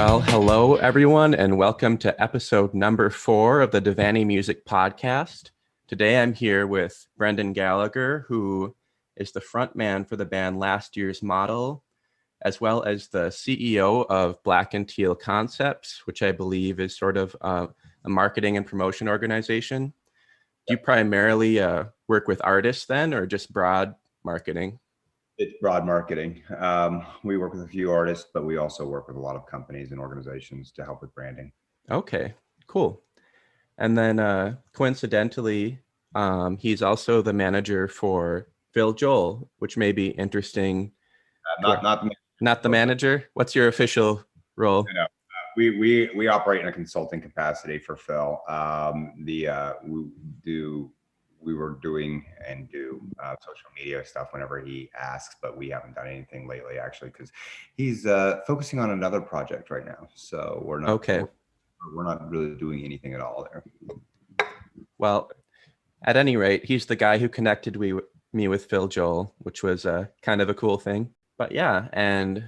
Well, hello everyone, and welcome to episode number 4 of the DeVaney Music Podcast. Today I'm here with Brendan Gallagher, who is the frontman for the band Last Year's Model, as well as the CEO of Black and Teal Concepts, which I believe is sort of a marketing and promotion organization. Do you primarily work with artists then, or just broad marketing? It's broad marketing. We work with a few artists, but we also work with a lot of companies and organizations to help with branding. Okay, cool. And then coincidentally, he's also the manager for Phil Joel, which may be interesting. Not the manager. What's your official role? No. We operate in a consulting capacity for Phil. We were doing and do social media stuff whenever he asks, but we haven't done anything lately, actually, because he's focusing on another project right now. So we're not really doing anything at all there. Well, at any rate, he's the guy who connected me with Phil Joel, which was kind of a cool thing. But yeah, and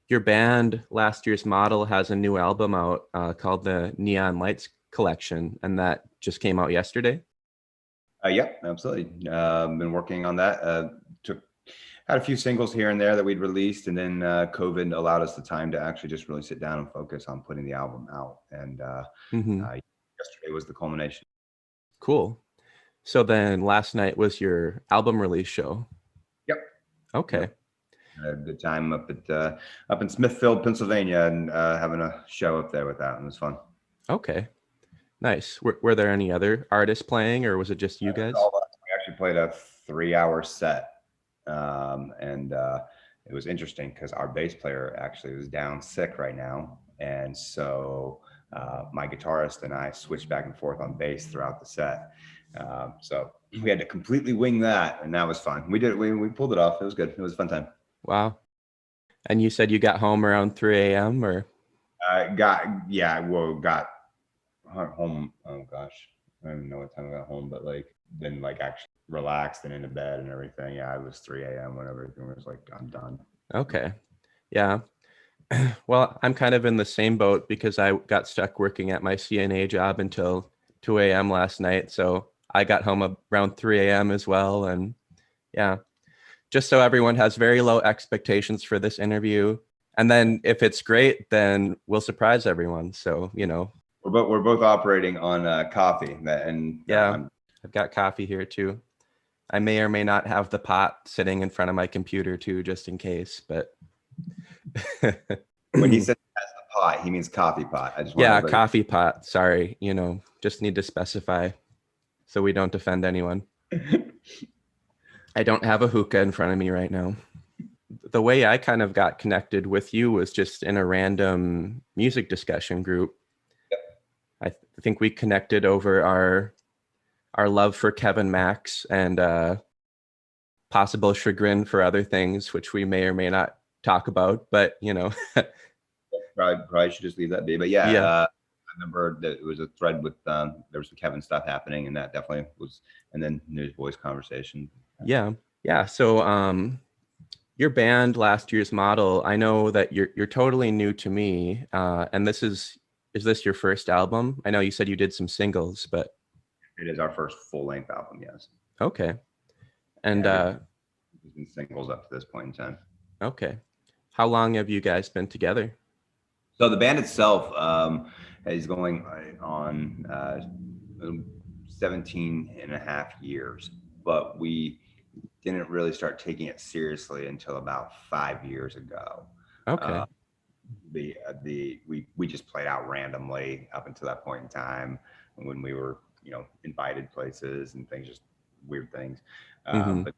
your band, Last Year's Model, has a new album out called the Neon Lights Collection, and that just came out yesterday. Yeah, absolutely. Been working on that. Had a few singles here and there that we'd released, and then COVID allowed us the time to actually just really sit down and focus on putting the album out. And yesterday was the culmination. Cool. So then last night was your album release show. Yep. Okay. Yep. Had a good time up in Smithfield, Pennsylvania, and having a show up there with that, and it was fun. Okay. Nice. Were there any other artists playing, or was it just you guys? We actually played a 3-hour set, and it was interesting because our bass player actually was down sick right now, and so my guitarist and I switched back and forth on bass throughout the set. So we had to completely wing that, and that was fun. We pulled it off. It was good. It was a fun time. Wow. And you said you got home around 3 a.m. or? Got home. Oh gosh, I don't even know what time I got home, but then actually relaxed and into bed and everything. Yeah, it was 3 a.m. when everything was I'm done. Okay. Yeah. Well, I'm kind of in the same boat because I got stuck working at my CNA job until 2 a.m. last night. So I got home around 3 a.m. as well. And yeah, just so everyone has very low expectations for this interview. And then if it's great, then we'll surprise everyone. So, We're both operating on coffee, and yeah, I've got coffee here too. I may or may not have the pot sitting in front of my computer too, just in case. But when he says has the pot, he means coffee pot. Coffee pot. Sorry, just need to specify so we don't offend anyone. I don't have a hookah in front of me right now. The way I kind of got connected with you was just in a random music discussion group. I think we connected over our love for Kevin Max and possible chagrin for other things, which we may or may not talk about. But probably should just leave that be. But I remember that it was a thread with there was some Kevin stuff happening, and that definitely was. And then Newsboys conversation. Yeah. So your band, Last Year's Model, I know that you're totally new to me, and is this your first album? I know you said you did some singles, but it is our first full-length album, yes. Okay. And there's been singles up to this point in time. Okay. How long have you guys been together? So the band itself is going on 17 and a half years, but we didn't really start taking it seriously until about 5 years ago. Okay. We just played out randomly up until that point in time when we were invited places and things, just weird things. But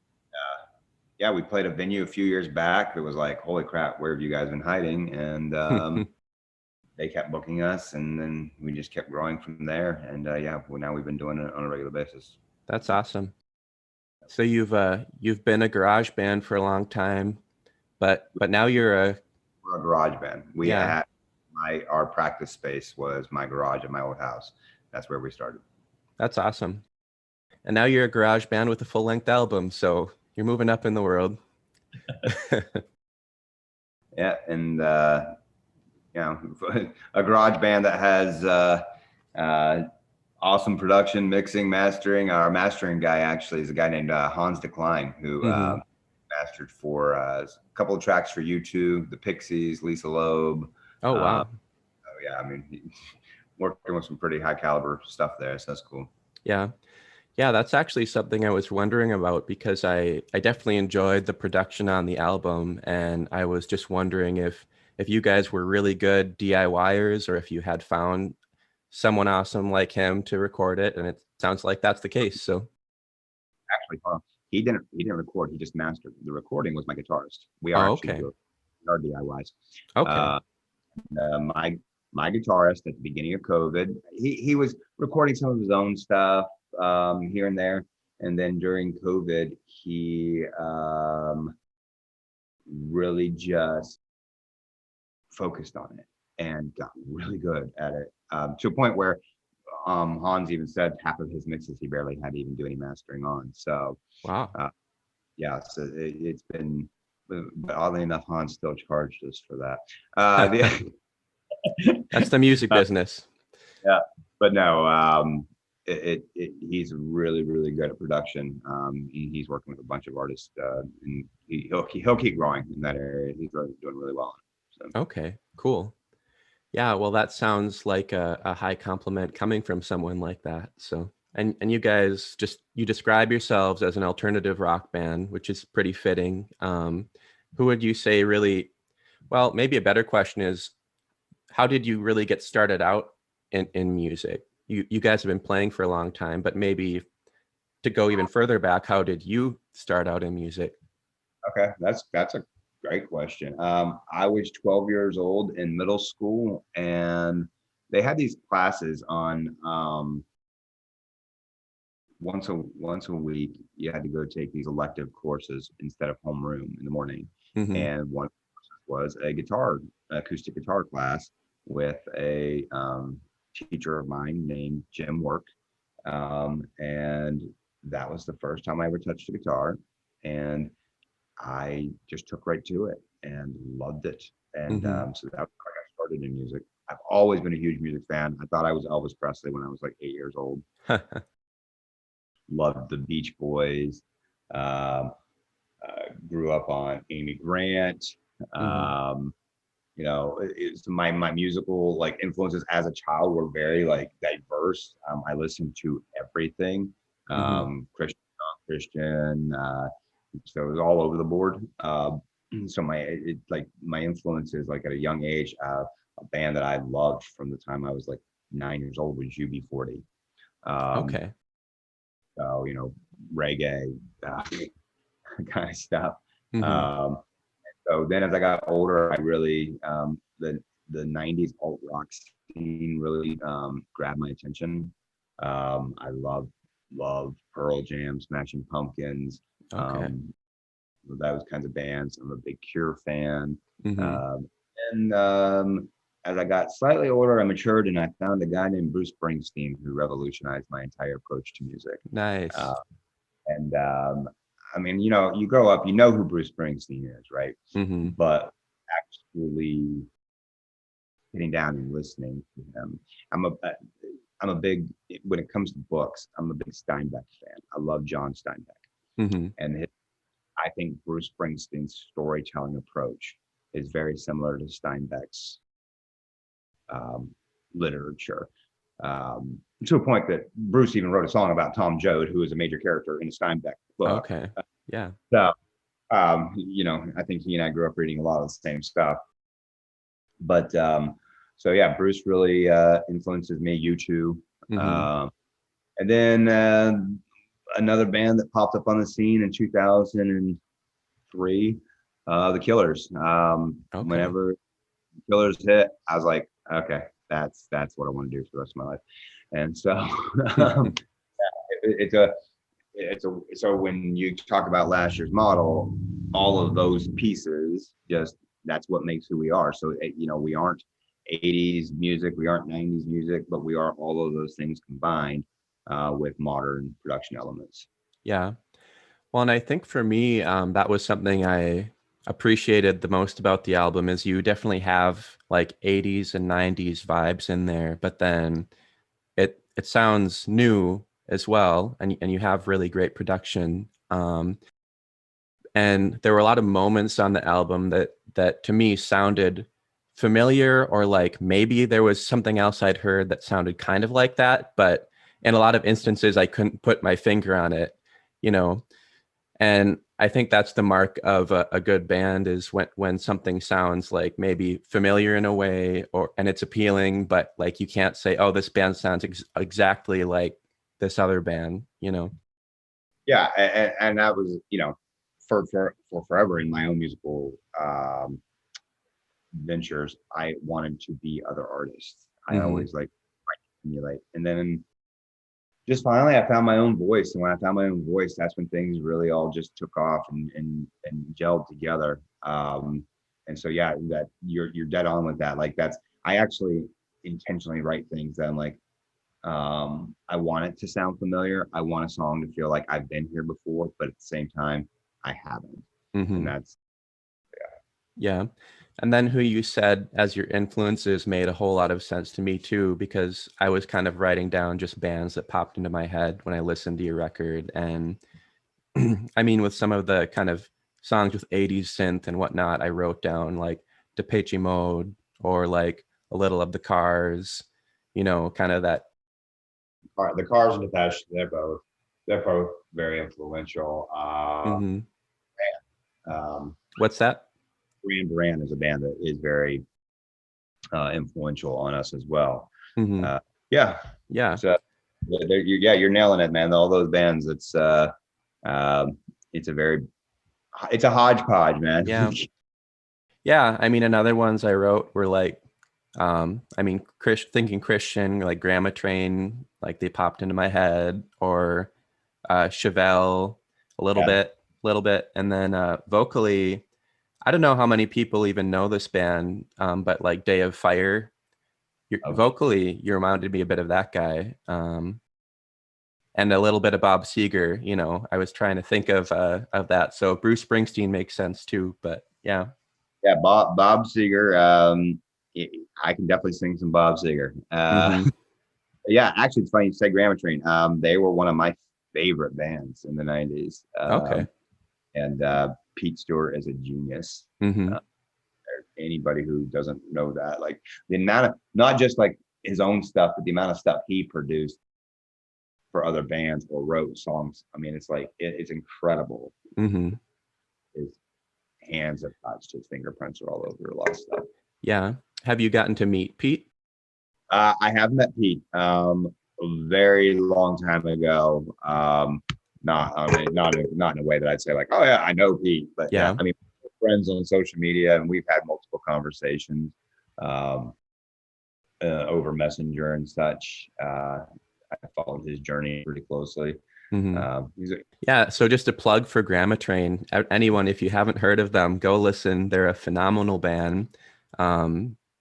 we played a venue a few years back that was like, holy crap, where have you guys been hiding? And they kept booking us, and then we just kept growing from there. And now we've been doing it on a regular basis. That's awesome. So you've been a garage band for a long time, but now we're a garage band. Our practice space was my garage at my old house. That's where we started. That's awesome. And now you're a garage band with a full-length album, so you're moving up in the world. Yeah, and a garage band that has awesome production, mixing, mastering. Our mastering guy actually is a guy named Hans Decline, who mastered for a couple of tracks for U2, the Pixies, Lisa Loeb. Oh, wow. Yeah, I mean, working with some pretty high caliber stuff there, so that's cool. Yeah. Yeah, that's actually something I was wondering about, because I definitely enjoyed the production on the album, and I was just wondering if you guys were really good DIYers, or if you had found someone awesome like him to record it, and it sounds like that's the case. So Actually, he didn't record. He just mastered. The recording was my guitarist. We are oh, actually okay. doing our DIYs. Okay. My guitarist at the beginning of COVID, he was recording some of his own stuff here and there, and then during COVID, he really just focused on it and got really good at it, to a point where Hans even said half of his mixes he barely had to even do any mastering on. So Wow. yeah, so it's been, but oddly enough, Hans still charged us for that. That's the music business. Yeah, but no, he's really, really good at production. He's working with a bunch of artists, and he'll keep growing in that area. He's really doing really well. So. Okay, cool. Yeah, well, that sounds like a high compliment coming from someone like that. So, and you guys you describe yourselves as an alternative rock band, which is pretty fitting. Who would you say really, well, maybe a better question is, how did you really get started out in music? You guys have been playing for a long time, but maybe to go even further back, how did you start out in music? Okay, that's a great question. I was 12 years old in middle school, and they had these classes on once a week. You had to go take these elective courses instead of homeroom in the morning, Mm-hmm. and one was a acoustic guitar class with a teacher of mine named Jim Work, and that was the first time I ever touched a guitar, and I just took right to it and loved it. And Mm-hmm. so that's how I got started in music. I've always been a huge music fan. I thought I was Elvis Presley when I was like 8 years old. Loved the Beach Boys. Um, Grew up on Amy Grant. Mm-hmm. It's my musical like influences as a child were very like diverse. I listened to everything. Mm-hmm. Christian, so it was all over the board. So my influences like at a young age, a band that I loved from the time I was like 9 years old was UB40. Um, Okay. so reggae kind of stuff. Mm-hmm. Um, so then as I got older, I really the 90s alt rock scene really grabbed my attention. I love Pearl Jam, Smashing Pumpkins, Okay. um, those kinds of bands. I'm a big Cure fan. Mm-hmm. Um, and as I got slightly older, I matured and I found a guy named Bruce Springsteen who revolutionized my entire approach to music. Nice. Uh, and I mean, you grow up, you know who Bruce Springsteen is, right? Mm-hmm. But actually sitting down and listening to him, I'm a big, when it comes to books, I'm a big Steinbeck fan. I love John Steinbeck, Mm-hmm. and I think Bruce Springsteen's storytelling approach is very similar to Steinbeck's literature. To a point that Bruce even wrote a song about Tom Joad, who is a major character in the Steinbeck book. Okay. Yeah. So, I think he and I grew up reading a lot of the same stuff. But so yeah, Bruce really influences me. U2, Mm-hmm. and then another band that popped up on the scene in 2003, the Killers. Okay. Whenever Killers hit, I was like, okay, that's what I want to do for the rest of my life. And so it's a so when you talk about last year's model, all of those pieces just that's what makes who we are. So we aren't 80s music, we aren't 90s music, but we are all of those things combined with modern production elements. Yeah. Well, and I think for me, that was something I appreciated the most about the album is you definitely have like 80s and 90s vibes in there, but then it sounds new as well, and you have really great production. And there were a lot of moments on the album that to me sounded familiar, or like maybe there was something else I'd heard that sounded kind of like that, but in a lot of instances I couldn't put my finger on it, you know. And I think that's the mark of a good band, is when something sounds like maybe familiar in a way, or and it's appealing, but like you can't say, oh, this band sounds exactly like this other band, you know. Yeah, and that was, for forever in my own musical ventures, I wanted to be other artists. I Mm-hmm. always like emulate, and then just finally I found my own voice. And when I found my own voice, that's when things really all just took off and gelled together. And so yeah, that you're dead on with that. Like that's I actually intentionally write things that I'm like, I want it to sound familiar. I want a song to feel like I've been here before, but at the same time, I haven't. And Mm-hmm. that's Yeah. And then who you said as your influences made a whole lot of sense to me too, because I was kind of writing down just bands that popped into my head when I listened to your record. And I mean, with some of the kind of songs with 80s synth and whatnot, I wrote down like Depeche Mode, or like a little of the Cars, you know, kind of that. the Cars and the Depeche. They're both very influential. Mhm. Um, What's that? Duran Duran is a band that is very influential on us as well. Hmm. Uh, yeah, Yeah. so you're nailing it, man. All those bands, um, it's it's a hodgepodge, man. Yeah. Yeah. I mean, another ones I wrote were like, I mean, thinking Christian, like Grandma Train, like they popped into my head, or Chevelle, Yeah. a little bit. And then vocally, I don't know how many people even know this band, but like Day of Fire, Okay. vocally, you reminded me a bit of that guy. And a little bit of Bob Seger, you know, I was trying to think of that. So Bruce Springsteen makes sense too, but yeah. Yeah, Bob Seger. I can definitely sing some Bob Seger. Hmm. Yeah, actually, it's funny you say Grandma Train. They were one of my favorite bands in the '90s. Okay. And Pete Stewart is a genius. Hmm. Uh, Anybody who doesn't know that, like the amount of not just like his own stuff, but the amount of stuff he produced for other bands or wrote songs. I mean, it's like it's incredible. Hmm. His hands have touched, his fingerprints are all over a lot of stuff. Yeah. Have you gotten to meet Pete? I have met Pete a very long time ago. Not I mean, not in a way that I'd say like, oh yeah, I know Pete, but yeah, Yeah. I mean, we're friends on social media, and we've had multiple conversations um, over Messenger and such. I followed his journey pretty closely. Hmm. He's a Yeah. So just a plug for Grandma Train. Anyone, if you haven't heard of them, go listen. They're a phenomenal band.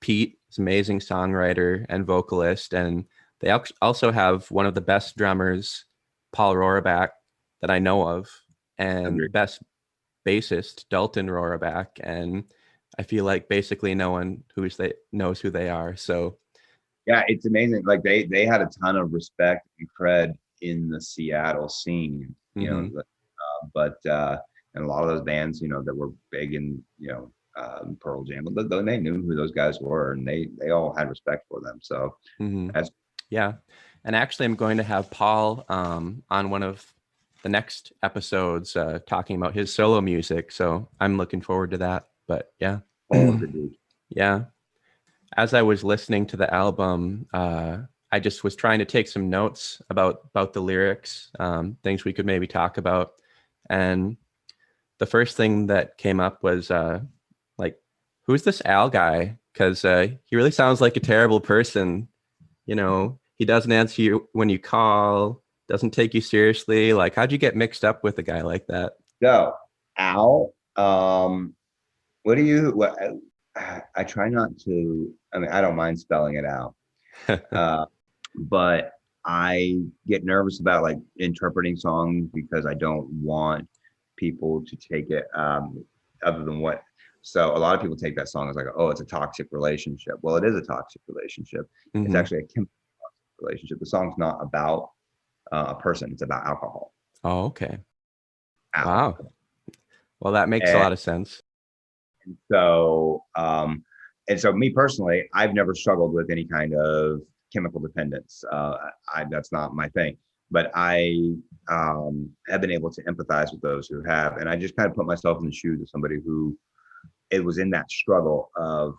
Pete is an amazing songwriter and vocalist, and they also have one of the best drummers, Paul Rohraback, that I know of, and agreed. best bassist, Dalton Rohraback. And I feel like basically no one knows who they are. So, Yeah, it's amazing. Like they had a ton of respect and cred in the Seattle scene, mhm, but and a lot of those bands, that were big in, Pearl Jam, they knew who those guys were, and they all had respect for them. So mhm. that's Yeah. And actually, I'm going to have Paul on one of the next episodes talking about his solo music. So I'm looking forward to that. But yeah. all of the dudes. Yeah. As I was listening to the album, I just was trying to take some notes about the lyrics, things we could maybe talk about. And the first thing that came up was like, who's this Al guy? Because he really sounds like a terrible person. You know, he doesn't answer you when you call, doesn't take you seriously. Like, how'd you get mixed up with a guy like that? So Al, what do you? What I try not to. I mean, I don't mind spelling it out, uh, but I get nervous about like interpreting songs because I don't want people to take it. other than what. So a lot of people take that song as like, oh, it's a toxic relationship. Well, it is a toxic relationship. It's actually a chemical relationship. The song's not about a person. It's about alcohol. Oh, okay. Alcohol. Wow. Well, that makes a lot of sense. And so me personally, I've never struggled with any kind of chemical dependence. That's not my thing. But I have been able to empathize with those who have, and I just kind of put myself in the shoes of somebody who it was in that struggle of,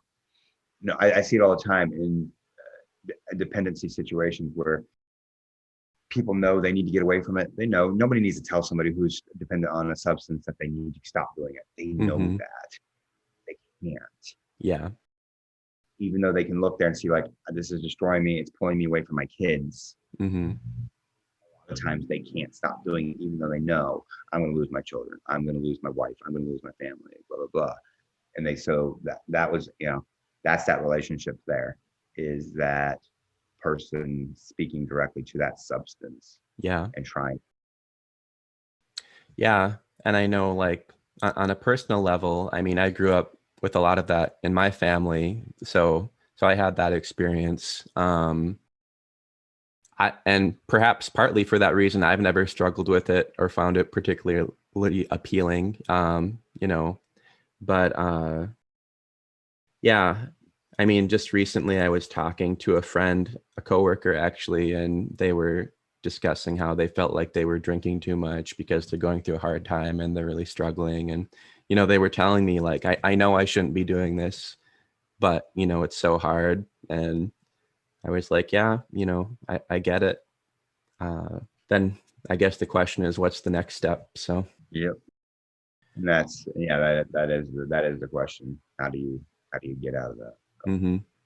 I see it all the time in dependency situations where people know they need to get away from it. They know nobody needs to tell somebody who's dependent on a substance that they need to stop doing it. They know that they can't. Yeah. Even though they can look there and see like, this is destroying me. It's pulling me away from my kids. A lot of times they can't stop doing it, even though they know I'm going to lose my children. I'm going to lose my wife. I'm going to lose my family, blah, blah, blah. And so that was, that's that relationship there, is that person speaking directly to that substance. Yeah. And trying. Yeah. And I know, like, on a personal level, I mean, I grew up with a lot of that in my family. So I had that experience. And perhaps partly for that reason, I've never struggled with it or found it particularly appealing, but yeah, I mean, just recently I was talking to a friend, a coworker actually, and they were discussing how they felt like they were drinking too much because they're going through a hard time and they're really struggling. And, they were telling me like, I know I shouldn't be doing this, but, it's so hard. And I was like, yeah, I get it. Then I guess the question is, what's the next step? So, yep. And that is the question. How do you get out of that?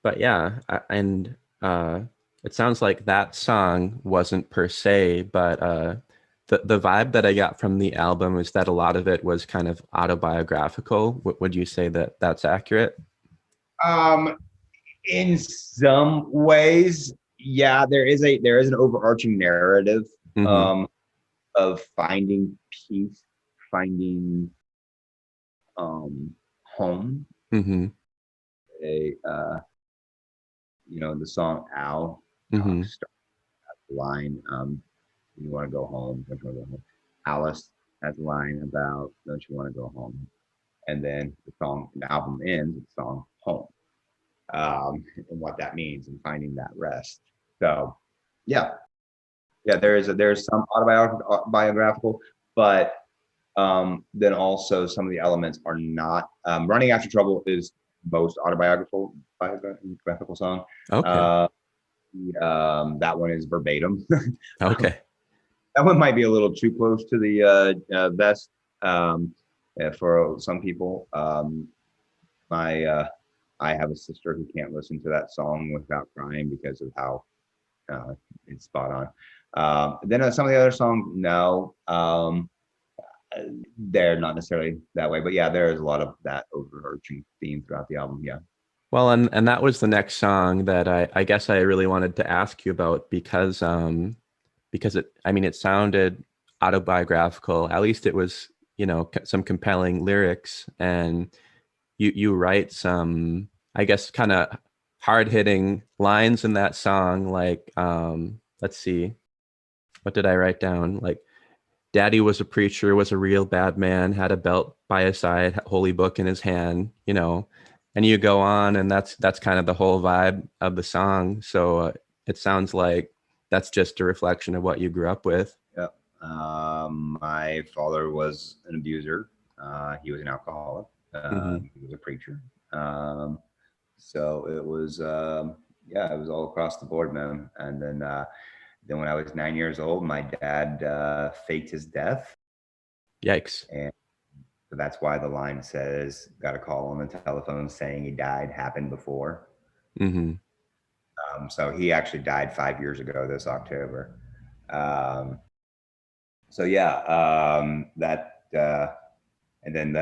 But yeah, it sounds like that song wasn't per se, but the vibe that I got from the album is that a lot of it was kind of autobiographical. Would you say that that's accurate? In some ways, yeah, there is an overarching narrative of finding peace, finding home. The song "Ow" starts the line, "You want to go home? Don't you want to go home?" Alice has a line about "Don't you want to go home?" And then the album ends with the song "Home," and what that means and finding that rest. So, yeah, there's some autobiographical, but then also some of the elements are not. "Running After Trouble" is most autobiographical song. Okay. That one is verbatim. Okay. That one might be a little too close to the vest for some people. I have a sister who can't listen to that song without crying because of how it's spot on. Then some of the other songs, no, they're not necessarily that way, but yeah, there is a lot of that overarching theme throughout the album. Yeah. Well, and that was the next song that I guess I really wanted to ask you about because it sounded autobiographical. At least it was, some compelling lyrics, and you write some, I guess, kind of hard-hitting lines in that song. Like, let's see, what did I write down? Like, "Daddy was a preacher, was a real bad man, had a belt by his side, holy book in his hand," and you go on, and that's kind of the whole vibe of the song. So it sounds like that's just a reflection of what you grew up with. Yeah. My father was an abuser. He was an alcoholic. He was a preacher. So it was, it was all across the board, man. And then when I was 9 years old, my dad faked his death. Yikes. And so that's why the line says, "Got a call on the telephone saying he died, happened before." So he actually died 5 years ago this October. So yeah, and then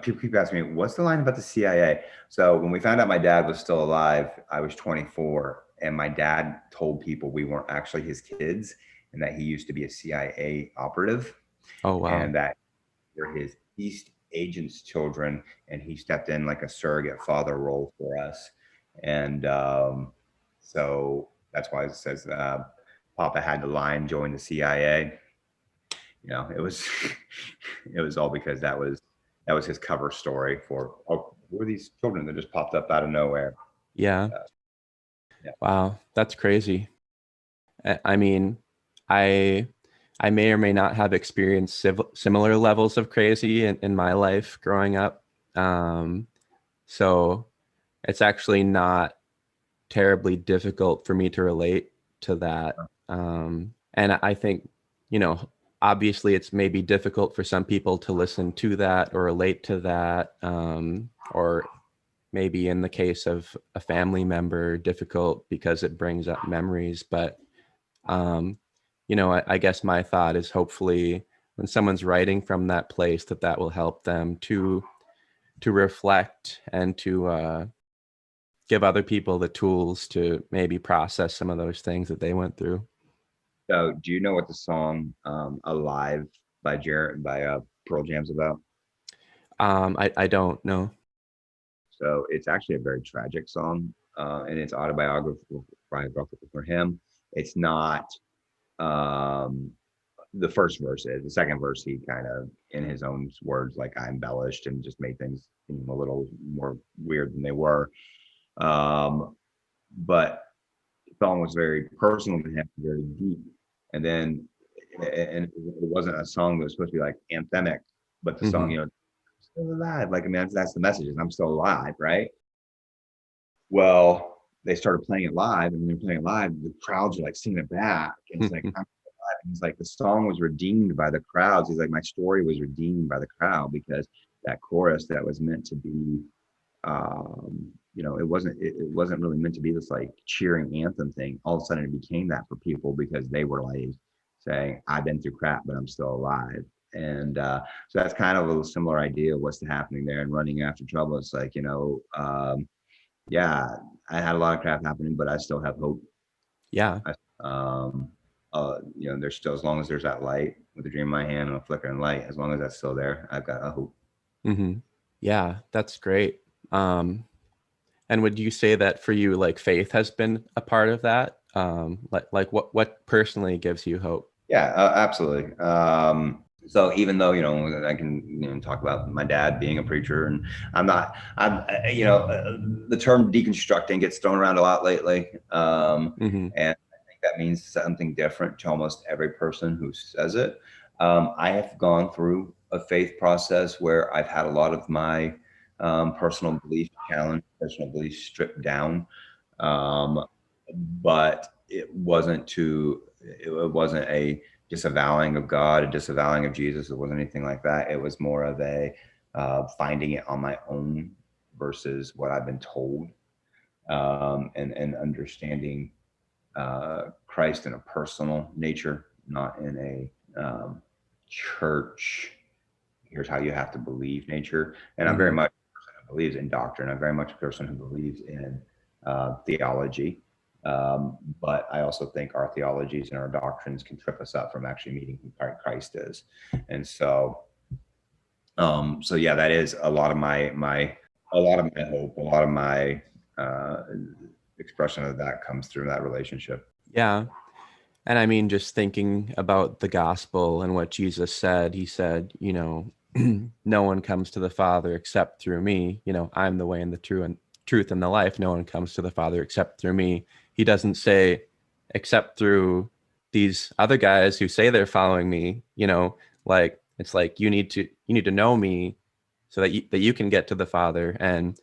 people keep asking me, "What's the line about the CIA?" So when we found out my dad was still alive, I was 24, and my dad told people we weren't actually his kids, and that he used to be a CIA operative. Oh, wow. And that we're his East agent's children, and he stepped in like a surrogate father role for us. And so that's why it says Papa had to lie and join the CIA. You know, it was it was all because that was his cover story for, oh, who are these children that just popped up out of nowhere? Yeah. Yeah. Wow, that's crazy. I mean, I may or may not have experienced similar levels of crazy in my life growing up. So it's actually not terribly difficult for me to relate to that. And I think, you know, obviously it's maybe difficult for some people to listen to that or relate to that, or maybe in the case of a family member, difficult because it brings up memories. But, you know, I guess my thought is hopefully when someone's writing from that place, that will help them to reflect and to give other people the tools to maybe process some of those things that they went through. So, do you know what the song "Alive" by Pearl Jam's about? I don't know. So it's actually a very tragic song, and it's autobiographical for him. It's not, the first verse is. The second verse, he kind of, in his own words, like, I embellished and just made things seem a little more weird than they were. But the song was very personal to him, very deep. And then, and it wasn't a song that was supposed to be like anthemic, but the song, you know, still alive. Like, I mean, that's the message, is I'm still alive, right? Well, they started playing it live, and when they're playing it live, the crowds are like singing it back. And it's like, I'm alive. And he's like, the song was redeemed by the crowds. He's like, my story was redeemed by the crowd, because that chorus that was meant to be, you know, it wasn't really meant to be this like cheering anthem thing. All of a sudden it became that for people, because they were like saying, I've been through crap, but I'm still alive. And so that's kind of a similar idea of what's happening there and running after trouble. It's like, you know, yeah, I had a lot of crap happening, but I still have hope. Yeah. You know, there's still, as long as there's that light with a dream in my hand and a flickering light, as long as that's still there, I've got a hope. Yeah, that's great. And would you say that for you, like, faith has been a part of that? Like what personally gives you hope? Yeah, absolutely. So even though, you know, I can, you know, talk about my dad being a preacher, and you know, the term deconstructing gets thrown around a lot lately. And I think that means something different to almost every person who says it. I have gone through a faith process where I've had a lot of my personal beliefs challenged, personal beliefs stripped down. But it wasn't a disavowing of God, a disavowing of Jesus. It wasn't anything like that. It was more of a finding it on my own versus what I've been told, and understanding Christ in a personal nature, not in a church, here's how you have to believe nature. And I'm very much a person who believes in doctrine. I'm very much a person who believes in theology. But I also think our theologies and our doctrines can trip us up from actually meeting who Christ is. And so, so yeah, that is a lot of my hope, a lot of my expression of that comes through that relationship. Yeah. And I mean, just thinking about the gospel and what Jesus said, he said, you know, no one comes to the Father except through me. You know, I'm the way and the truth and the life. No one comes to the Father except through me. He doesn't say except through these other guys who say they're following me. You know, like, it's like you need to know me so that you can get to the Father. And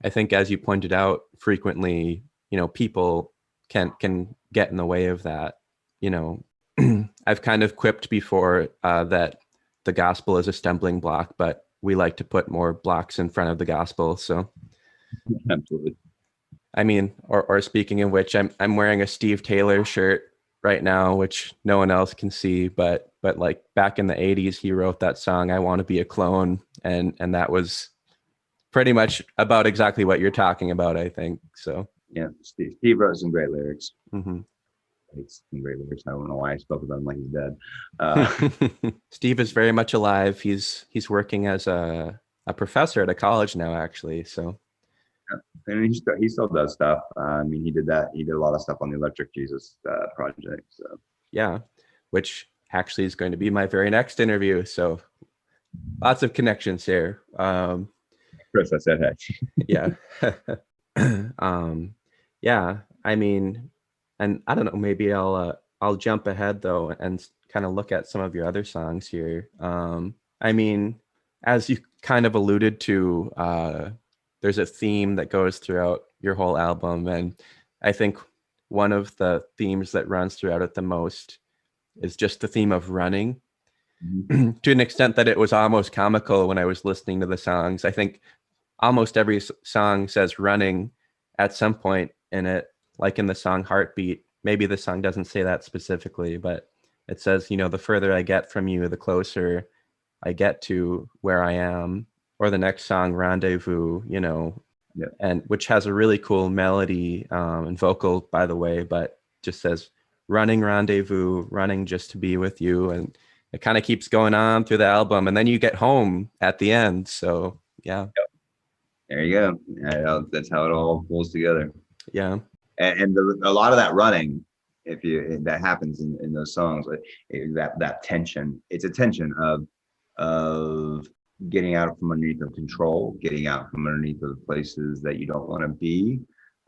I think, as you pointed out, frequently, you know, people can get in the way of that. You know, I've kind of quipped before that the gospel is a stumbling block, but we like to put more blocks in front of the gospel. So, Absolutely. I mean, or speaking of which, I'm wearing a Steve Taylor shirt right now, which no one else can see, but like back in the 80s, he wrote that song, I Want to Be a Clone. And that was pretty much about exactly what you're talking about, I think. So Yeah, Steve wrote some great lyrics. He's a great lyrics. I don't know why I spoke about him like he's dead. Steve is very much alive. He's working as a professor at a college now, actually. So, and he still does stuff. I mean, he did a lot of stuff on the Electric Jesus project. So yeah, which actually is going to be my very next interview. So lots of connections here. Chris, I said hey. Yeah. Yeah, I mean, and I don't know, maybe I'll jump ahead though and kind of look at some of your other songs here. I mean, as you kind of alluded to, there's a theme that goes throughout your whole album, and I think one of the themes that runs throughout it the most is just the theme of running. To an extent that it was almost comical when I was listening to the songs. I think almost every song says running at some point in it, like in the song Heartbeat. Maybe the song doesn't say that specifically, but it says, the further I get from you, the closer I get to where I am. Or the next song, Rendezvous, Yeah. and which has a really cool melody and vocal, by the way, but just says running rendezvous, running just to be with you. And it kind of keeps going on through the album. And then you get home at the end. So yeah. There you go. Yeah, that's how it all pulls together. Yeah. And a lot of that running, that happens in those songs, that tension. It's a tension of getting out from underneath of control, getting out from underneath of places that you don't want to be.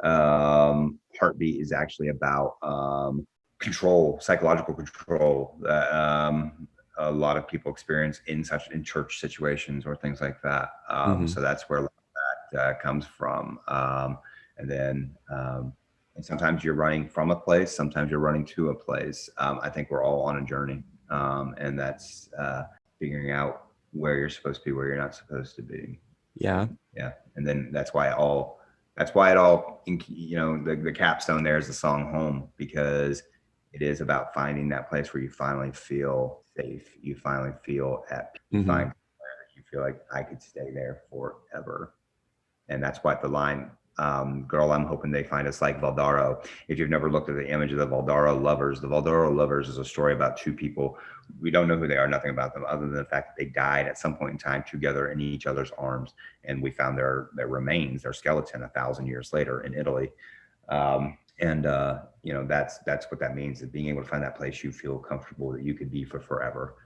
Heartbeat is actually about control, psychological control that a lot of people experience in church situations or things like that. So that's where that comes from. And then and sometimes you're running from a place, sometimes you're running to a place. I think we're all on a journey, and that's figuring out where you're supposed to be, where you're not supposed to be. Yeah. And then that's why it all, the capstone there is the song Home, because it is about finding that place where you finally feel safe. You finally feel at peace. Find where you feel like I could stay there forever. And that's what the line, girl, I'm hoping they find us like Valdaro. If you've never looked at the image of the Valdaro Lovers is a story about two people. We don't know who they are, nothing about them, other than the fact that they died at some point in time together in each other's arms. And we found their remains, their skeleton, 1,000 years later in Italy. That's what that means, is being able to find that place you feel comfortable that you could be for forever.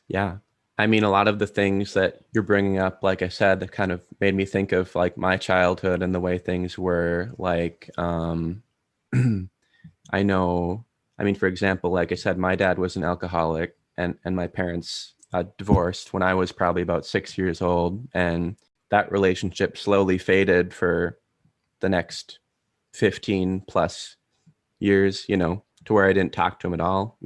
Yeah. I mean, a lot of the things that you're bringing up, like I said, that kind of made me think of like my childhood and the way things were. Like, I know, I mean, for example, like I said, my dad was an alcoholic, and my parents divorced when I was probably about 6 years old. And that relationship slowly faded for the next 15 plus years, to where I didn't talk to him at all,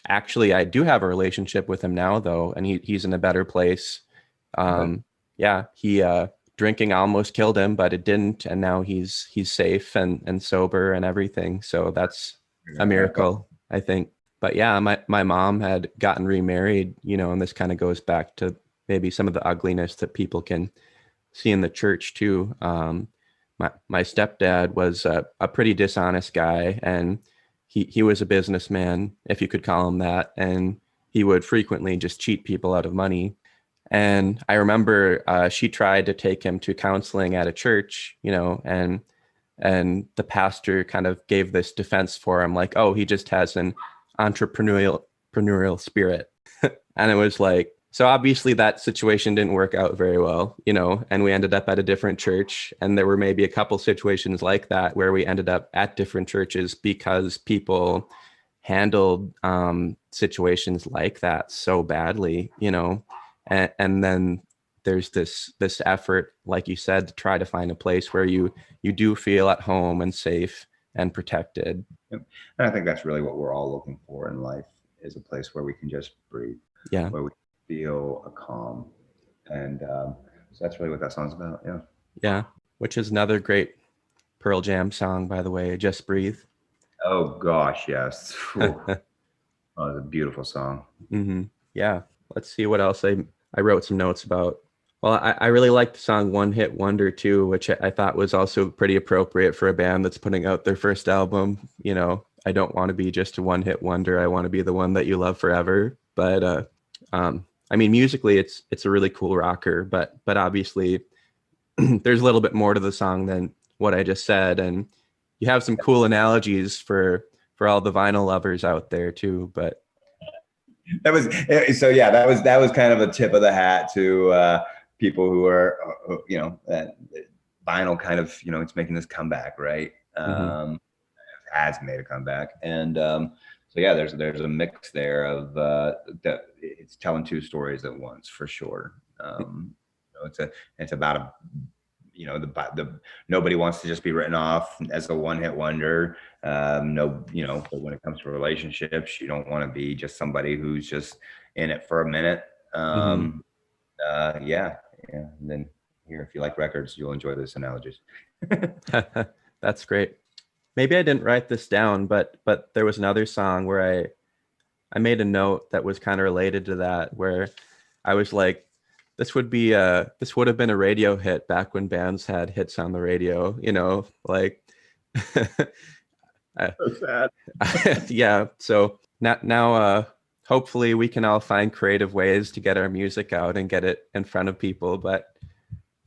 Actually, I do have a relationship with him now, though, and he's in a better place. Yeah, he drinking almost killed him, but it didn't, and now he's safe and sober and everything. So that's a miracle, I think. But yeah, my mom had gotten remarried, and this kind of goes back to maybe some of the ugliness that people can see in the church too. My stepdad was a pretty dishonest guy, and he was a businessman, if you could call him that, and he would frequently just cheat people out of money. And I remember she tried to take him to counseling at a church, and the pastor kind of gave this defense for him, like, oh, he just has an entrepreneurial spirit. And it was like, so obviously that situation didn't work out very well, and we ended up at a different church. And there were maybe a couple situations like that where we ended up at different churches because people handled situations like that so badly, and then there's this effort, like you said, to try to find a place where you do feel at home and safe and protected. And I think that's really what we're all looking for in life, is a place where we can just breathe. Yeah. Where we feel a calm. And so that's really what that song's about. Yeah. Yeah. Which is another great Pearl Jam song, by the way, Just Breathe. Oh gosh, yes. Oh, it's a beautiful song. Yeah. Let's see what else I wrote some notes about Well, I really like the song One Hit Wonder too, which I thought was also pretty appropriate for a band that's putting out their first album. You know, I don't want to be just a one hit wonder. I want to be the one that you love forever. But I mean, musically, it's a really cool rocker. But obviously, there's a little bit more to the song than what I just said, and you have some cool analogies for all the vinyl lovers out there too. But that was so. Yeah, that was kind of a tip of the hat to people who are, that vinyl kind of, it's making this comeback, right? Has made a comeback, and so yeah, there's a mix there of that. It's telling two stories at once for sure. It's about a the nobody wants to just be written off as a one hit wonder. No, but when it comes to relationships, you don't want to be just somebody who's just in it for a minute. Yeah. And then here, if you like records, you'll enjoy those analogies. That's great. Maybe I didn't write this down, but there was another song where I made a note that was kind of related to that, where I was like, this would have been a radio hit back when bands had hits on the radio, like So sad. Yeah. So now hopefully we can all find creative ways to get our music out and get it in front of people. But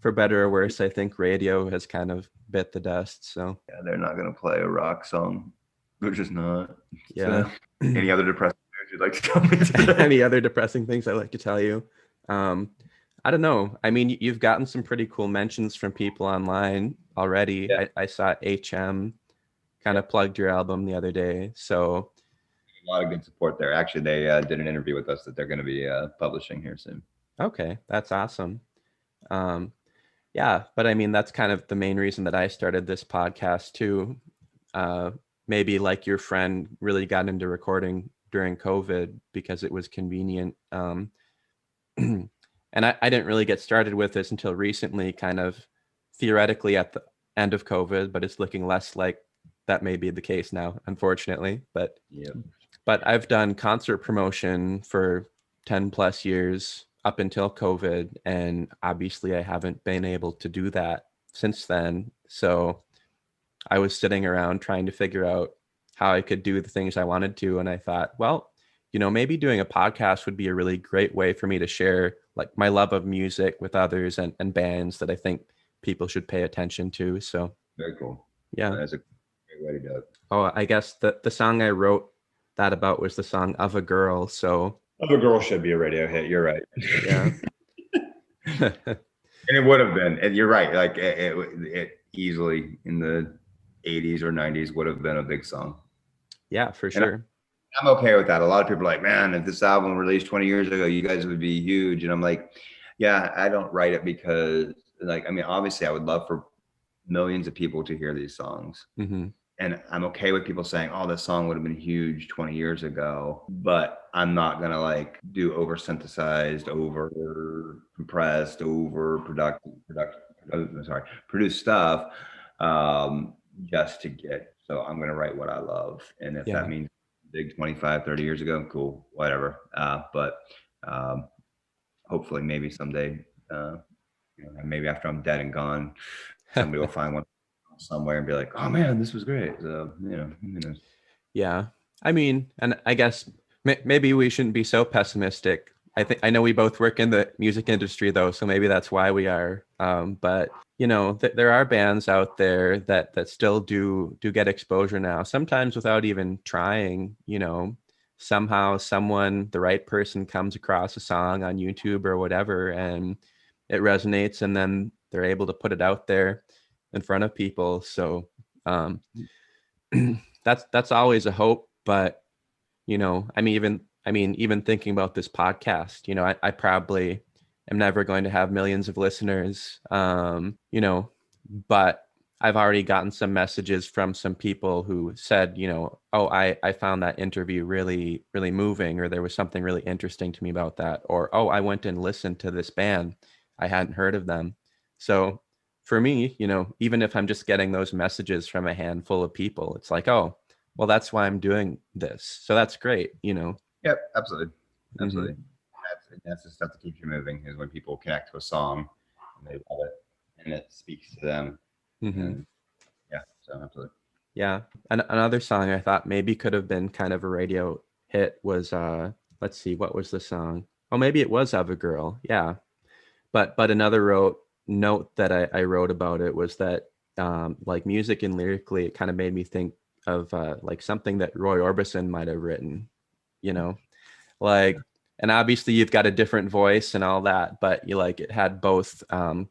for better or worse, I think radio has kind of bit the dust. So yeah, they're not going to play a rock song. They're just not. Yeah. So, any other depressing news you'd like to tell me today? Any other depressing things I'd like to tell you? I don't know. I mean, you've gotten some pretty cool mentions from people online already. Yeah. I saw HM kind of plugged your album the other day. So a lot of good support there. Actually, they did an interview with us that they're going to be publishing here soon. Okay, that's awesome. Yeah, but I mean, that's kind of the main reason that I started this podcast too. Maybe like your friend really got into recording during COVID because it was convenient. And I didn't really get started with this until recently, kind of theoretically at the end of COVID, but it's looking less like that may be the case now, unfortunately. But I've done concert promotion for 10 plus years up until COVID, and obviously I haven't been able to do that since then. So I was sitting around trying to figure out how I could do the things I wanted to, and I thought, well, maybe doing a podcast would be a really great way for me to share like my love of music with others and bands that I think people should pay attention to. So very cool. Yeah. That's a great way to do it. Oh, I guess the song I wrote that about was the song Of a Girl. So Of a Girl should be a radio hit. You're right. Yeah. And it would have been, and you're right. Like it easily in the 80s or 90s would have been a big song. Yeah, for sure. I'm okay with that. A lot of people are like, man, if this album released 20 years ago, you guys would be huge. And I'm like, yeah, I don't write it because, like, I mean, obviously I would love for millions of people to hear these songs. And I'm okay with people saying, oh, this song would have been huge 20 years ago, but I'm not going to like do over synthesized, over compressed, over produced stuff just to get, so I'm going to write what I love. And if that means big 25, 30 years ago, cool, whatever. But hopefully maybe someday, maybe after I'm dead and gone, somebody will find one somewhere and be like, oh man, this was great. So, who knows? Yeah. I mean, and I guess maybe we shouldn't be so pessimistic. I know we both work in the music industry though, so maybe that's why we are. But there are bands out there that still do get exposure now, sometimes without even trying. Somehow the right person comes across a song on YouTube or whatever, and it resonates, and then they're able to put it out there in front of people. So that's always a hope. But even thinking about this podcast, I probably am never going to have millions of listeners, but I've already gotten some messages from some people who said, oh, I found that interview really, really moving, or there was something really interesting to me about that, or, oh, I went and listened to this band. I hadn't heard of them. So for me, even if I'm just getting those messages from a handful of people, it's like, oh, well, that's why I'm doing this. So that's great, Yep, absolutely. that's the stuff that keeps you moving, is when people connect to a song and they love it and it speaks to them. And yeah, so absolutely. Yeah. And another song I thought maybe could have been kind of a radio hit was let's see, what was the song? Oh, maybe it was Of a Girl. Yeah. But another note that I wrote about it was that like music and lyrically, it kind of made me think of like something that Roy Orbison might have written, you know, like, and obviously you've got a different voice and all that, but you like, it had both a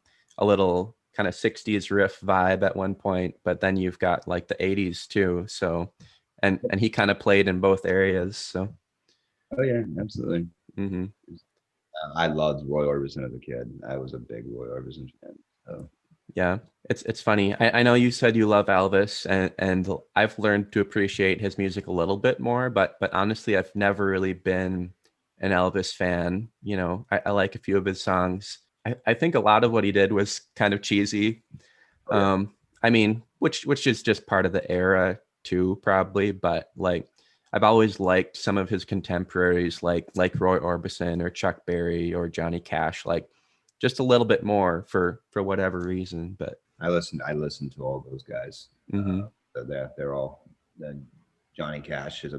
little kind of 60s riff vibe at one point, but then you've got like the 80s too. So, and he kind of played in both areas. So. Oh yeah, absolutely. I loved Roy Orbison as a kid. I was a big Roy Orbison fan. So. Yeah, it's funny. I know you said you love Elvis, and I've learned to appreciate his music a little bit more, but honestly, I've never really been an Elvis fan. You know, I like a few of his songs. I think a lot of what he did was kind of cheesy. Oh, yeah. I mean, which is just part of the era too, probably. But like, I've always liked some of his contemporaries, like Roy Orbison or Chuck Berry or Johnny Cash, like just a little bit more for whatever reason. But I listened to all those guys. They're all. Johnny Cash is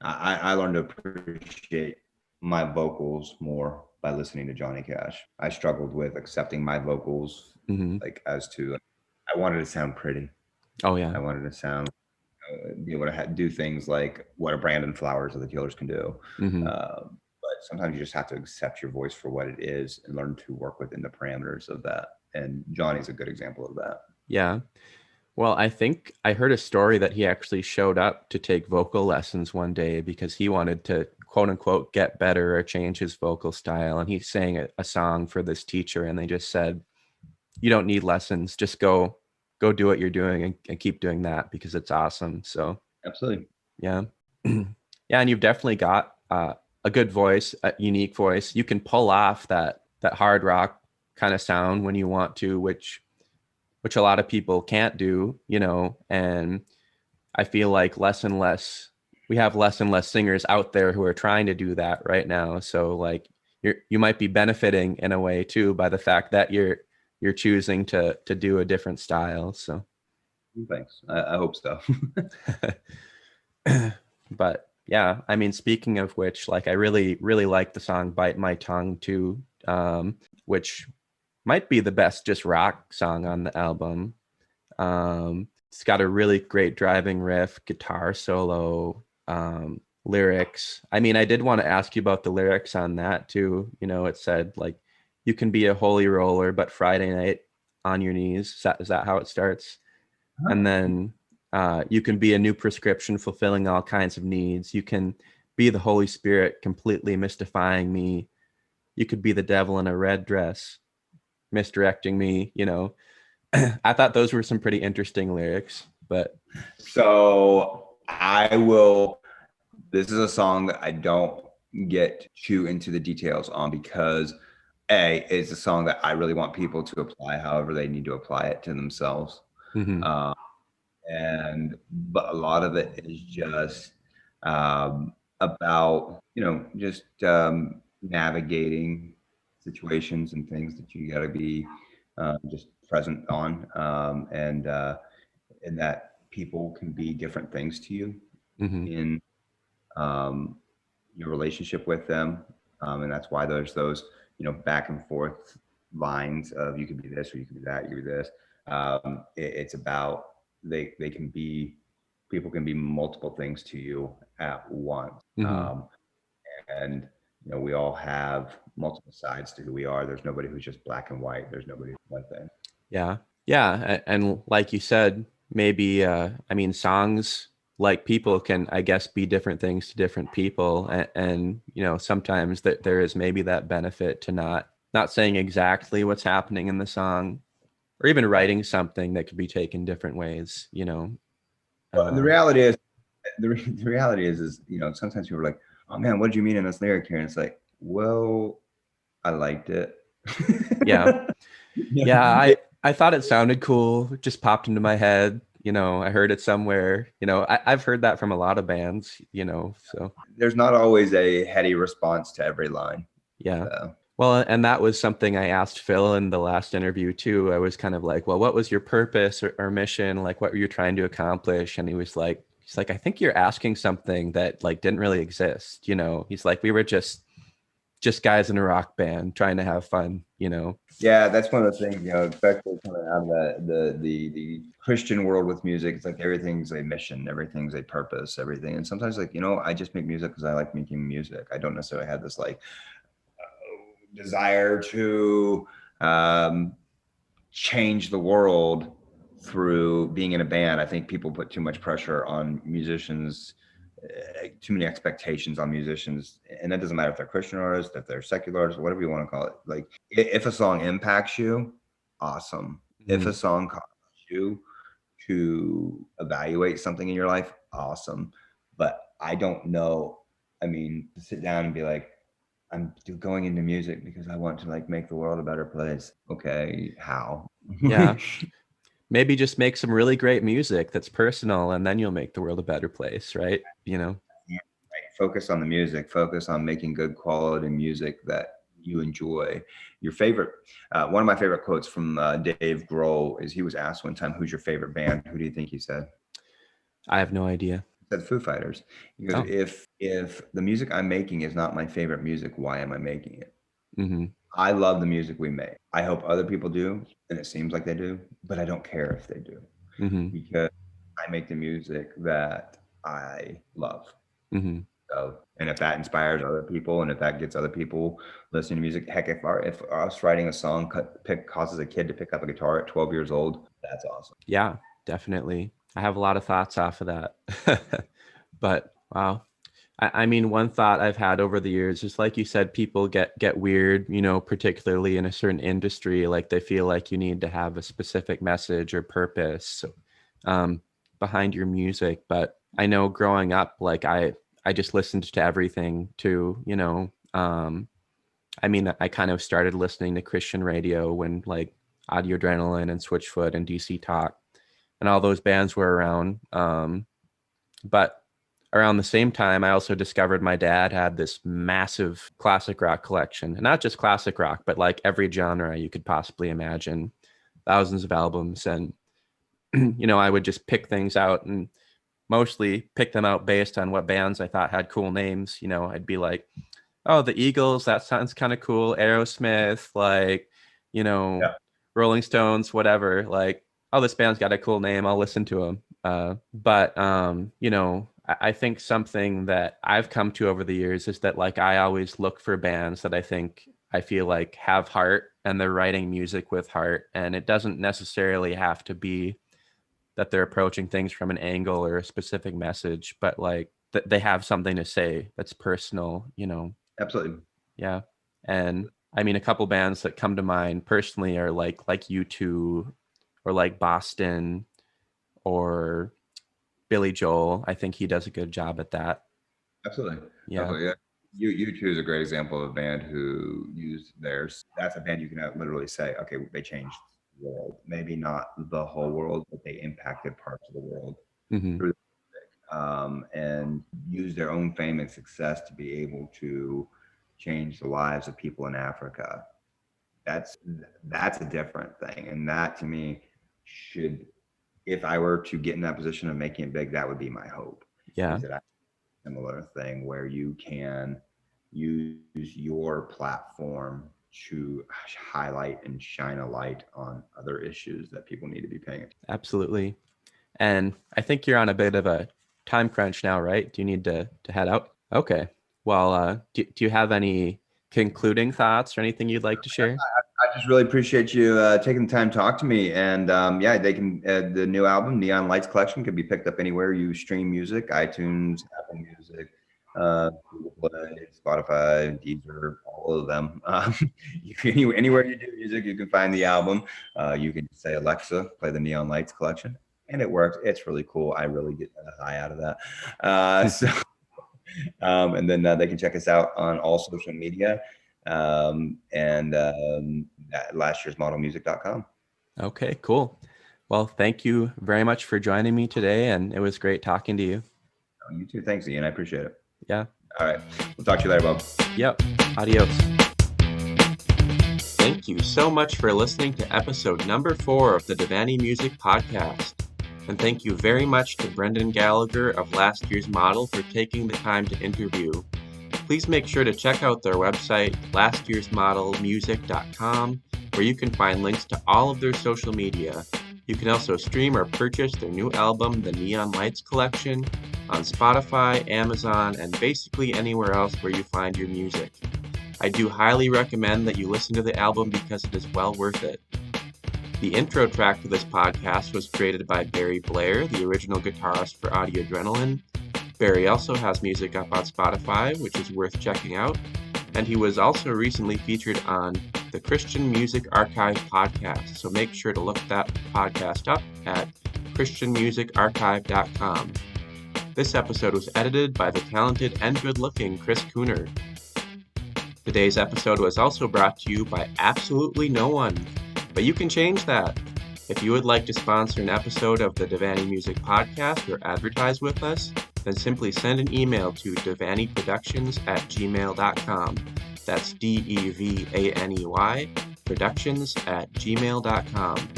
I learned to appreciate my vocals more by listening to Johnny Cash. I struggled with accepting my vocals, like as to, I wanted to sound pretty. Oh yeah, I wanted to sound, be able to do things like what a Brandon Flowers of the Killers can do. But sometimes you just have to accept your voice for what it is and learn to work within the parameters of that. And Johnny's a good example of that. yeah. Well, I think I heard a story that he actually showed up to take vocal lessons one day because he wanted to, quote unquote, get better or change his vocal style. And he sang a song for this teacher, and they just said, you don't need lessons, just go do what you're doing and keep doing that because it's awesome. So Absolutely. yeah. Yeah, and you've definitely got a good voice, a unique voice. You can pull off that hard rock kind of sound when you want to, which a lot of people can't do, you know. And I feel like we have less and less singers out there who are trying to do that right now. So like you might be benefiting in a way too by the fact that you're choosing to do a different style. So thanks. I hope so. But yeah, I mean, speaking of which, like I really, really like the song Bite My Tongue too, which might be the best just rock song on the album. It's got a really great driving riff, guitar solo, lyrics. I mean, I did want to ask you about the lyrics on that too. You know, it said like, you can be a holy roller, but Friday night on your knees. Is that how it starts? And then you can be a new prescription fulfilling all kinds of needs. You can be the Holy Spirit completely mystifying me. You could be the devil in a red dress misdirecting me, you know. I thought those were some pretty interesting lyrics, but so this is a song that I don't get too into the details on because it's a song that I really want people to apply however they need to apply it to themselves. But a lot of it is just about, you know, just navigating situations and things that you got to be just present on, and that people can be different things to you in your relationship with them, and that's why there's those, you know, back and forth lines of you could be this or you could be that, you could be this. It's about people can be multiple things to you at once. And you know, we all have multiple sides to who we are. There's nobody who's just black and white. There's nobody who's one thing. Yeah, and like you said, maybe I mean, songs like people can, I guess, be different things to different people, and you know, sometimes that there is maybe that benefit to not saying exactly what's happening in the song, or even writing something that could be taken different ways, you know. Well, the reality is, you know, sometimes people are like, "Oh man, what did you mean in this lyric here?" And it's like, well, I liked it. Yeah. I thought it sounded cool. It just popped into my head. You know, I heard it somewhere. You know, I've heard that from a lot of bands, you know, so. There's not always a heady response to every line. Yeah. So. Well, and that was something I asked Phil in the last interview too. I was kind of like, well, what was your purpose or mission? Like, what were you trying to accomplish? And he's like, I think you're asking something that like didn't really exist. You know, he's like, we were just guys in a rock band trying to have fun, you know? Yeah, that's one of the things, especially coming out of the Christian world with music. It's like everything's a mission, everything's a purpose, everything. And sometimes like, I just make music because I like making music. I don't necessarily have this like desire to change the world through being in a band. I think people put too much pressure on musicians, too many expectations on musicians, and that doesn't matter if they're Christian artists, if they're secular artists, whatever you want to call it. Like if a song impacts you, awesome. If a song causes you to evaluate something in your life, awesome. But I don't know. I mean, to sit down and be like, I'm going into music because I want to like make the world a better place. Okay, how? Yeah. Maybe just make some really great music that's personal, and then you'll make the world a better place, right? You know? Yeah, right. Focus on the music. Focus on making good quality music that you enjoy. Your favorite, one of my favorite quotes from Dave Grohl is he was asked one time, "Who's your favorite band?" Who do you think he said? I have no idea. He said Foo Fighters. He goes, if the music I'm making is not my favorite music, why am I making it? Mm-hmm. I love the music we make. I hope other people do, and it seems like they do, but I don't care if they do because I make the music that I love. So, and if that inspires other people, and if that gets other people listening to music, heck, if us writing a song causes a kid to pick up a guitar at 12 years old, that's awesome. Yeah, definitely. I have a lot of thoughts off of that. But wow. I mean, one thought I've had over the years is, like you said, people get weird, particularly in a certain industry, like they feel like you need to have a specific message or purpose behind your music. But I know growing up, like I just listened to everything too, I mean, I kind of started listening to Christian radio when like Audio Adrenaline and Switchfoot and DC Talk and all those bands were around. But around the same time, I also discovered my dad had this massive classic rock collection, and not just classic rock, but like every genre you could possibly imagine, thousands of albums. And, I would just pick things out and mostly pick them out based on what bands I thought had cool names. I'd be like, oh, the Eagles, that sounds kind of cool. Aerosmith, like, Rolling Stones, whatever. Like, oh, this band's got a cool name. I'll listen to them. But I think something that I've come to over the years is that like I always look for bands that I feel like have heart and they're writing music with heart. And it doesn't necessarily have to be that they're approaching things from an angle or a specific message, but like they have something to say that's personal, Absolutely. Yeah. And I mean, a couple bands that come to mind personally are like U2 or like Boston or Billy Joel. I think he does a good job at that. Absolutely. Yeah. Absolutely. Yeah. U2 is a great example of a band who used theirs. That's a band you can literally say, okay, they changed the world. Maybe not the whole world, but they impacted parts of the world through and use their own fame and success to be able to change the lives of people in Africa. That's a different thing. And that to me should, if I were to get in that position of making it big, that would be my hope. Yeah. Is that a similar thing where you can use your platform to highlight and shine a light on other issues that people need to be paying attention to. Absolutely. And I think you're on a bit of a time crunch now, right? Do you need to head out? Okay. Well, do you have any concluding thoughts or anything you'd like to share? I just really appreciate you taking the time to talk to me. And yeah, they can, the new album, Neon Lights Collection, can be picked up anywhere you stream music, iTunes, Apple Music, Google Play, Spotify, Deezer, all of them. Anywhere you do music, you can find the album. You can say, Alexa, play the Neon Lights Collection. And it works. It's really cool. I really get a high out of that. And then they can check us out on all social media. And last year's modelmusic.com. Okay, cool. Well, thank you very much for joining me today. And it was great talking to you. You too. Thanks, Ian. I appreciate it. Yeah. All right. We'll talk to you later, Bob. Yep. Adios. Thank you so much for listening to episode number 4 of the DeVaney Music Podcast. And thank you very much to Brendan Gallagher of Last Year's Model for taking the time to interview. Please make sure to check out their website, lastyearsmodelmusic.com, where you can find links to all of their social media. You can also stream or purchase their new album, The Neon Lights Collection, on Spotify, Amazon, and basically anywhere else where you find your music. I do highly recommend that you listen to the album because it is well worth it. The intro track to this podcast was created by Barry Blair, the original guitarist for Audio Adrenaline. Barry also has music up on Spotify, which is worth checking out, and he was also recently featured on the Christian Music Archive podcast, so make sure to look that podcast up at christianmusicarchive.com. This episode was edited by the talented and good-looking Chris Cooner. Today's episode was also brought to you by absolutely no one, but you can change that. If you would like to sponsor an episode of the DeVaney Music Podcast or advertise with us, then simply send an email to devaneyproductions@gmail.com. That's DEVANEY productions@gmail.com.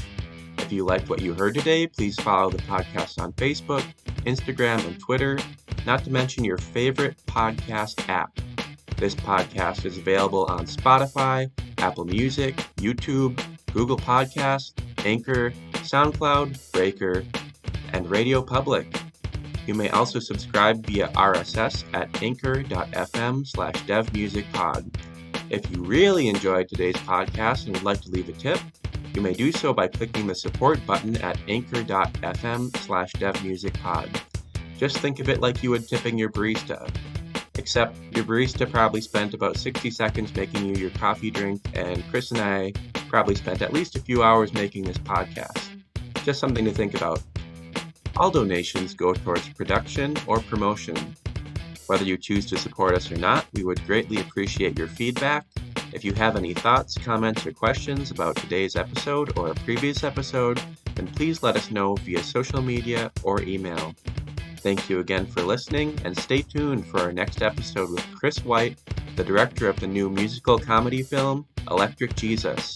If you liked what you heard today, please follow the podcast on Facebook, Instagram, and Twitter, not to mention your favorite podcast app. This podcast is available on Spotify, Apple Music, YouTube, Google Podcasts, Anchor, SoundCloud, Breaker, and Radio Public. You may also subscribe via RSS at anchor.fm/devmusicpod. If you really enjoyed today's podcast and would like to leave a tip, you may do so by clicking the support button at anchor.fm/devmusicpod. Just think of it like you would tipping your barista. Except your barista probably spent about 60 seconds making you your coffee drink, and Chris and I probably spent at least a few hours making this podcast. Just something to think about. All donations go towards production or promotion. Whether you choose to support us or not, we would greatly appreciate your feedback. If you have any thoughts, comments, or questions about today's episode or a previous episode, then please let us know via social media or email. Thank you again for listening, and stay tuned for our next episode with Chris White, the director of the new musical comedy film, Electric Jesus.